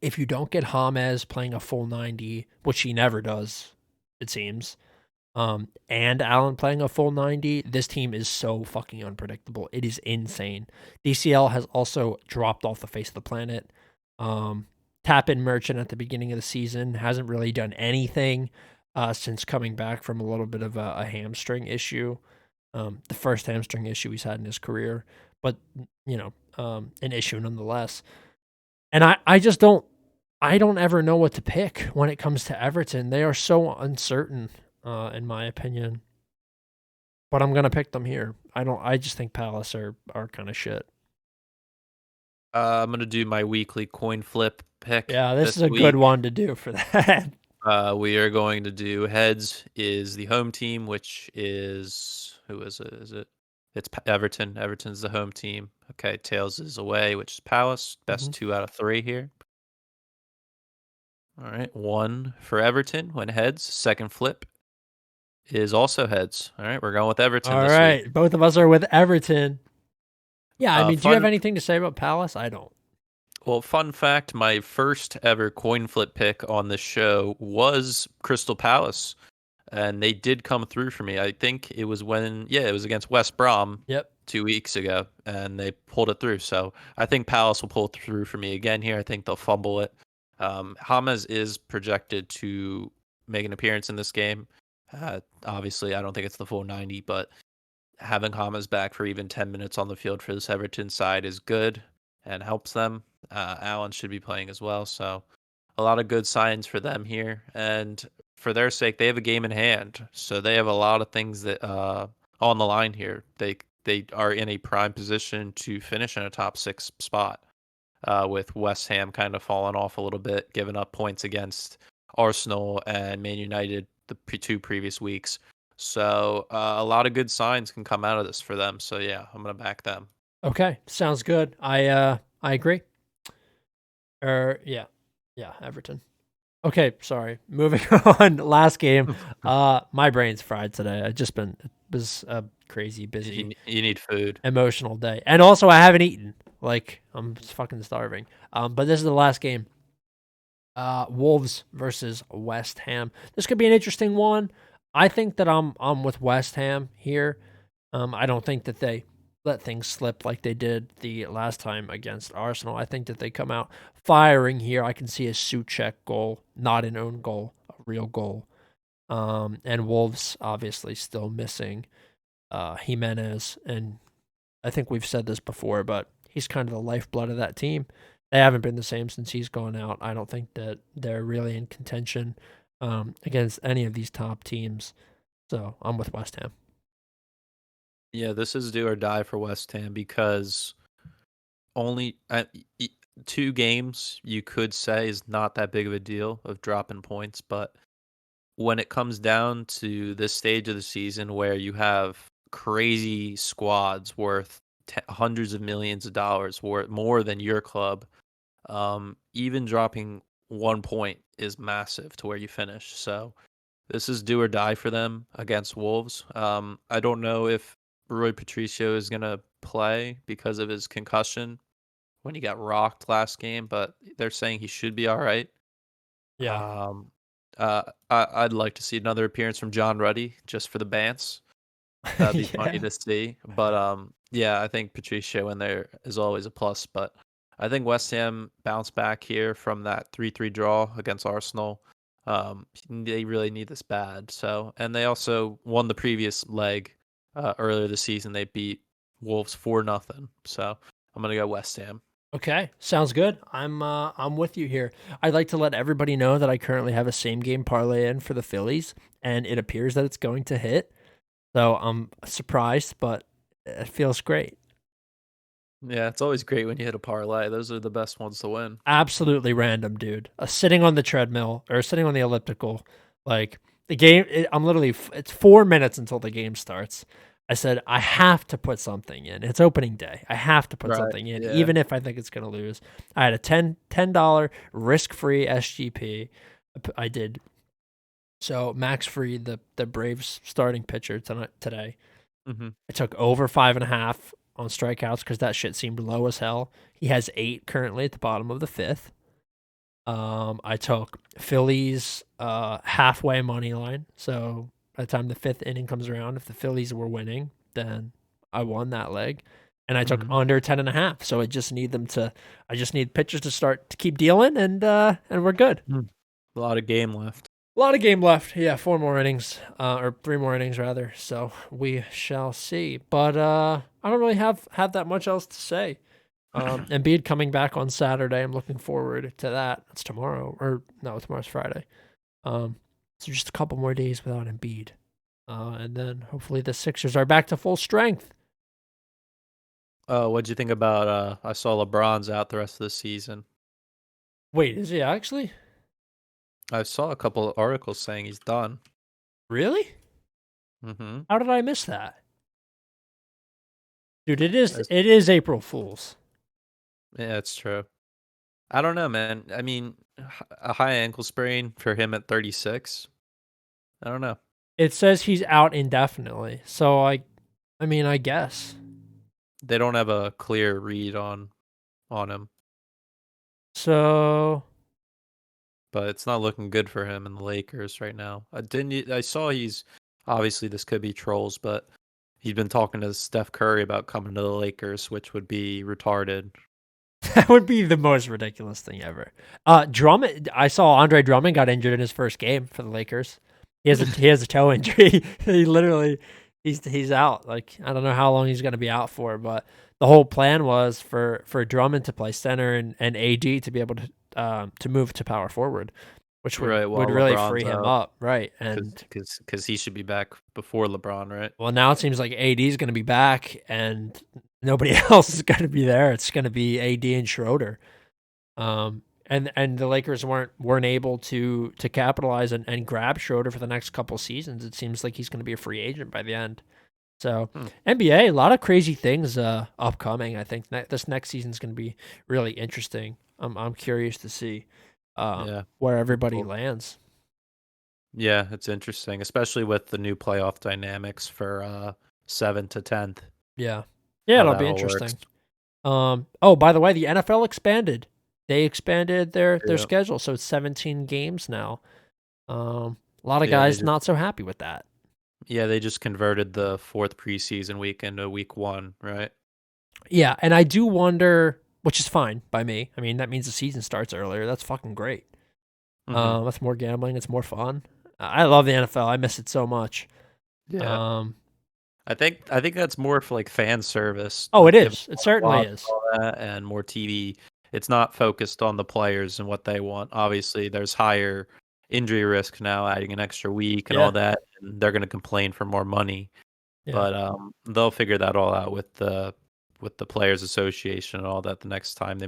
If you don't get James playing a full 90, which he never does, it seems, and Allen playing a full 90, this team is so fucking unpredictable. It is insane. DCL has also dropped off the face of the planet. Um, Tap in Merchant at the beginning of the season hasn't really done anything since coming back from a little bit of a hamstring issue. The first hamstring issue he's had in his career, but an issue nonetheless. And I just don't ever know what to pick when it comes to Everton. They are so uncertain, in my opinion. But I'm gonna pick them here. I just think Palace are kind of shit. I'm gonna do my weekly coin flip pick Yeah, this this is a good week. one to do for that. We are going to do heads is the home team, which is who is it? Is it? It's Everton. Everton's the home team. Okay, tails is away, which is Palace. Mhm. Best 2 out of 3 here. All right, one for Everton when heads. Second flip is also heads. All right, we're going with Everton All this week. right, both of us are with Everton. Yeah, I mean, do you have Fun. anything to say about Palace? I don't. Well, fun fact: my first ever coin flip pick on this show was Crystal Palace, and they did come through for me. I think it was it was against West Brom Yep. 2 weeks ago, and they pulled it through. So I think Palace will pull it through for me again here. I think they'll fumble it. James is projected to make an appearance in this game. Obviously, I don't think it's the full 90, but having James back for even 10 minutes on the field for this Everton side is good and helps them. Allen should be playing as well. So a lot of good signs for them here. And for their sake, they have a game in hand. So they have a lot of things that on the line here. They are in a prime position to finish in a top 6 spot. With West Ham kind of falling off a little bit, giving up points against Arsenal and Man United the 2 previous weeks. So a lot of good signs can come out of this for them. So yeah, I'm gonna back them. Okay, sounds good. I agree. Yeah, yeah, Everton. Okay, sorry. Moving on. Last game. My brain's fried today. I just been it was a crazy busy You need food. emotional day. And also I haven't eaten. Like I'm fucking starving. But this is the last game. Wolves versus West Ham. This could be an interesting one. I think that I'm with West Ham here. I don't think that they let things slip like they did the last time against Arsenal. I think that they come out firing here. I can see a Suchek goal, not an own goal, a real goal. And Wolves obviously still missing Jimenez, and I think we've said this before, but he's kind of the lifeblood of that team. They haven't been the same since he's gone out. I don't think that they're really in contention against any of these top teams. So I'm with West Ham. Yeah, this is do or die for West Ham because only 2 games you could say is not that big of a deal of dropping points, but when it comes down to this stage of the season where you have crazy squads worth hundreds of millions of dollars, worth more than your club, even dropping 1 point is massive to where you finish. So this is do or die for them against Wolves. I don't know if Rui Patricio is going to play because of his concussion when he got rocked last game, but they're saying he should be all right. Yeah. Um, I'd like to see another appearance from John Ruddy just for the bants. That'd be funny Yeah. to see. But yeah, I think Patricio in there is always a plus. But I think West Ham bounced back here from that 3-3 draw against Arsenal. They really need this bad. So, and they also won the previous leg earlier this season. They beat Wolves 4-0. So I'm gonna go West Ham. Okay, sounds good. I'm with you here. I'd like to let everybody know that I currently have a same game parlay in for the Phillies, and it appears that it's going to hit. So I'm surprised, but it feels great. Yeah, it's always great when you hit a parlay. Those are the best ones to win. Absolutely random, dude. Sitting on the treadmill or sitting on the elliptical, like The game, I'm literally, it's 4 minutes until the game starts. I said, I have to put something in. It's opening day. I have to put Right. something in, Yeah. even if I think it's going to lose. I had a $10 risk-free SGP. I did. So Max Fried, the Braves starting pitcher today. Mm-hmm. I took over 5.5 on strikeouts because that shit seemed low as hell. He has 8 currently at the bottom of the fifth. I took Phillies halfway money line. So by the time the fifth inning comes around, if the Phillies were winning, then I won that leg. And I took Mm-hmm. under 10.5. So I just need pitchers to start to keep dealing, and we're good. A lot of game left. A lot of game left. Yeah, 4 more innings, or 3 more innings rather. So we shall see. But I don't really have that much else to say. Embiid coming back on Saturday. I'm looking forward to that. It's tomorrow, or no, tomorrow's Friday. So just a couple more days without Embiid, and then hopefully the Sixers are back to full strength. What'd you think about? I saw LeBron's out the rest of the season. Wait, is he actually? I saw a couple of articles saying he's done. Really? Mm-hmm. How did I miss that? Dude, it is April Fool's. Yeah, it's true. I don't know, man. I mean, a high ankle sprain for him at 36. I don't know. It says he's out indefinitely. So I mean, I guess. They don't have a clear read on him, So but it's not looking good for him in the Lakers right now. I saw he's obviously this could be trolls, but he's been talking to Steph Curry about coming to the Lakers, which would be retarded. that would be the most ridiculous thing ever. Drummond, I saw Andre Drummond got injured in his first game for the Lakers. He has a toe injury. He literally he's out. Like, I don't know how long he's going to be out for, but the whole plan was for Drummond to play center and AD to be able to move to power forward, which Right, while would really LeBron's free him out, up, right? And because he should be back before LeBron, right? well, now it seems like AD is going to be back and nobody else is going to be there. It's going to be AD and Schroeder. And the Lakers weren't able to capitalize and grab Schroeder for the next couple seasons. It seems like he's going to be a free agent by the end. So NBA, a lot of crazy things upcoming. I think this next season is going to be really interesting. I'm curious to see Yeah. where everybody Cool. lands. Yeah, it's interesting, especially with the new playoff dynamics for 7th to 10th. Yeah, How it'll that be all interesting. works. Oh, by the way, the NFL expanded. They expanded their Yeah. schedule, so it's 17 games now. A lot of Yeah, guys not so happy with that. they just converted the 4th preseason week into week 1, right? Yeah, and I do wonder, which is fine by me. I mean, that means the season starts earlier. That's fucking great. Mm-hmm. That's more gambling. It's more fun. I love the NFL. I miss it so much. Yeah. Um, I think that's more for like fan service, oh, it like giving is. It more certainly love and is. all that, and more TV. It's not focused on the players and what they want. Obviously, there's higher injury risk now, adding an extra week and Yeah, all that, and they're going to complain for more money. yeah, But they'll figure that all out with the players association and all that the next time they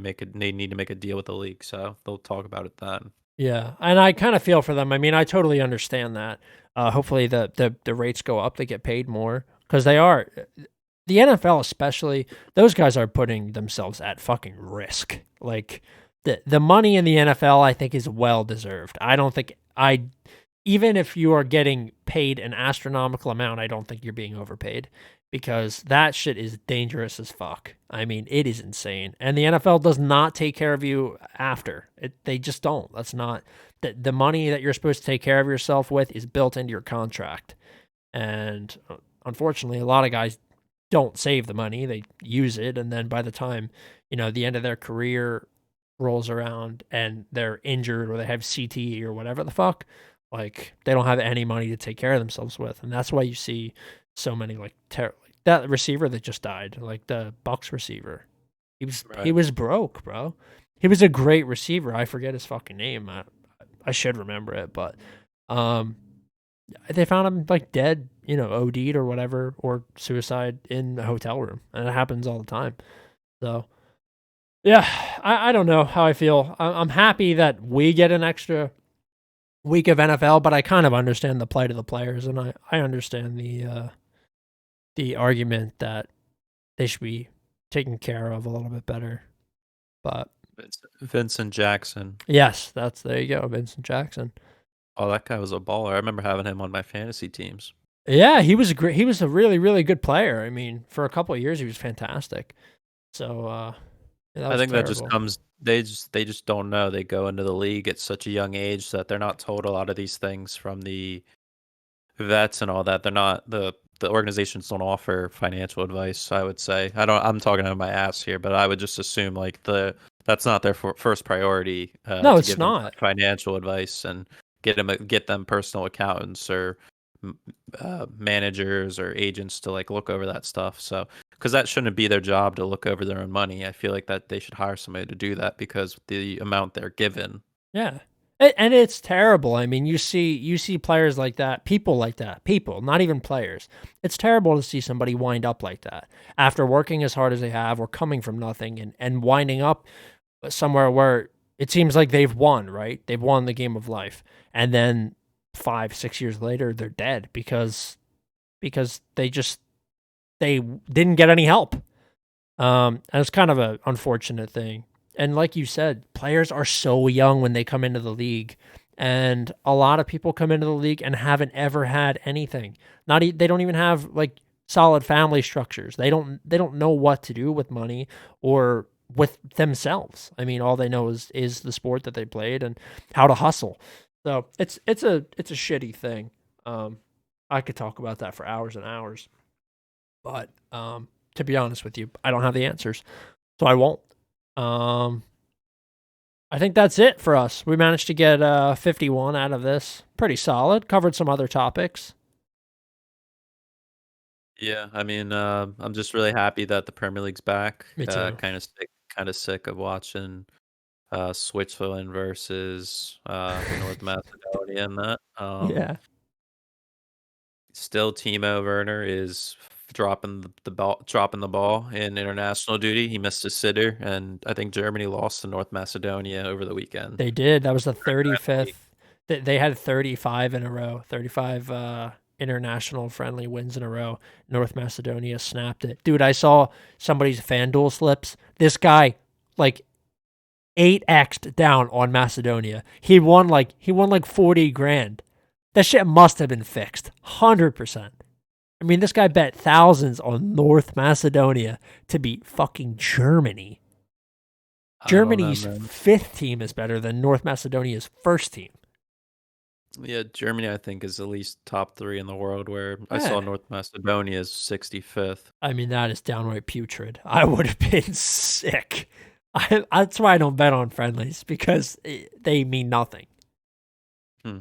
need to make a deal with the league. So they'll talk about it then. yeah. And I kind of feel for them. I mean, I totally understand that. Hopefully, the rates go up. They get paid more because they are. The NFL especially, those guys are putting themselves at fucking risk. Like the money in the NFL, I think is well deserved. I don't think even if you are getting paid an astronomical amount, I don't think you're being overpaid because that shit is dangerous as fuck. I mean, it is insane. And the NFL does not take care of you after. They just don't. That's not the money that you're supposed to take care of yourself with is built into your contract. And unfortunately, a lot of guys don't save the money. They use it, and then by the time, the end of their career rolls around and they're injured or they have CTE or whatever the fuck, like they don't have any money to take care of themselves with. And that's why you see so many like that receiver that just died, like the Bucks receiver. He was broke, bro. He was a great receiver. I forget his fucking name. I should remember it, but they found him like dead, OD'd or whatever, or suicide in a hotel room, and it happens all the time. So, yeah, I don't know how I feel. I'm happy that we get an extra week of NFL, but I kind of understand the plight of the players, and I understand the argument that they should be taken care of a little bit better. But Vincent Jackson. yes, there you go, Vincent Jackson. Oh, that guy was a baller. I remember having him on my fantasy teams. Yeah, he was great. He was a really, really good player. I mean, for a couple of years, he was fantastic. So yeah, that I was think that just terrible. comes they just don't know. They go into the league at such a young age that they're not told a lot of these things from the vets and all that. They're not the organizations don't offer financial advice, I would say. I'm talking out of my ass here, but I would just assume like that's not their first priority No, to it's give them not. financial advice and get them personal accountants or managers or agents to like look over that stuff. So because that shouldn't be their job to look over their own money. I feel like that they should hire somebody to do that because the amount they're given. Yeah. And it's terrible. I mean, you see players like that, people, not even players. It's terrible to see somebody wind up like that after working as hard as they have or coming from nothing and winding up somewhere where it seems like they've won, right? They've won the game of life. And then 5, 6 years later, they're dead because they didn't get any help. And it's kind of an unfortunate thing. And like you said, players are so young when they come into the league, and a lot of people come into the league and haven't ever had anything. They don't even have like solid family structures. They don't know what to do with money or with themselves. I mean, all they know is the sport that they played and how to hustle. So it's a shitty thing. I could talk about that for hours and hours, but to be honest with you, I don't have the answers, so I won't. Um, I think that's it for us. We managed to get 51 out of this. Pretty solid. Covered some other topics. Yeah, I mean, I'm just really happy that the Premier League's back. Me too. Kind of sick of watching Switzerland versus North Macedonia and that. Yeah, Still, Timo Werner is dropping the ball in international duty. He missed a sitter, and I think Germany lost to North Macedonia over the weekend. they did. That was the 35th. They had 35 in a row. 35 international friendly wins in a row. North Macedonia snapped it. Dude, I saw somebody's FanDuel slips. This guy like 8x'd down on Macedonia. He won like 40 grand. That shit must have been fixed. 100%. I mean, this guy bet thousands on North Macedonia to beat fucking Germany. I don't know, Germany's man. fifth team is better than North Macedonia's first team. Yeah, Germany, I think, is at least top three in the world, where I saw Yeah. North Macedonia is 65th. I mean, that is downright putrid. I would have been sick. That's why I don't bet on friendlies because they mean nothing. Hmm.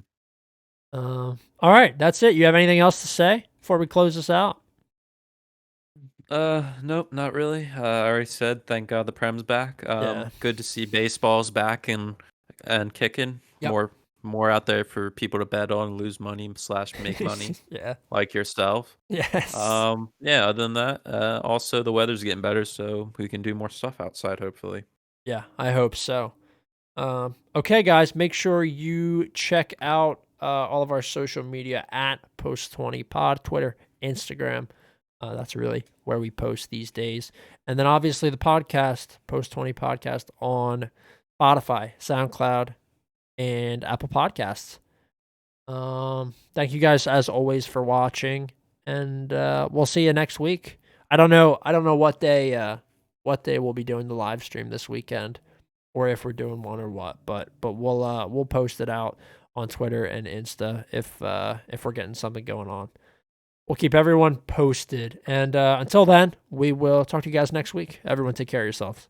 All right, that's it. You have anything else to say before we close this out? Nope, not really. I already said, thank God the Prem's back. Yeah. Good to see baseball's back and kicking. Yep. More out there for people to bet on, lose money slash make money, Yeah. like yourself. Yes. Yeah. Other than that, also the weather's getting better, so we can do more stuff outside. Hopefully. Yeah, I hope so. Okay, guys, make sure you check out all of our social media at Post20Pod, Twitter, Instagram. That's really where we post these days. And then obviously the podcast, Post20 Podcast on Spotify, SoundCloud, and Apple Podcasts. Thank you guys as always for watching, and we'll see you next week. I don't know what day we'll be doing the live stream this weekend, or if we're doing one or what. But we'll post it out on Twitter and Insta if we're getting something going on. We'll keep everyone posted, and until then, we will talk to you guys next week. Everyone, take care of yourselves.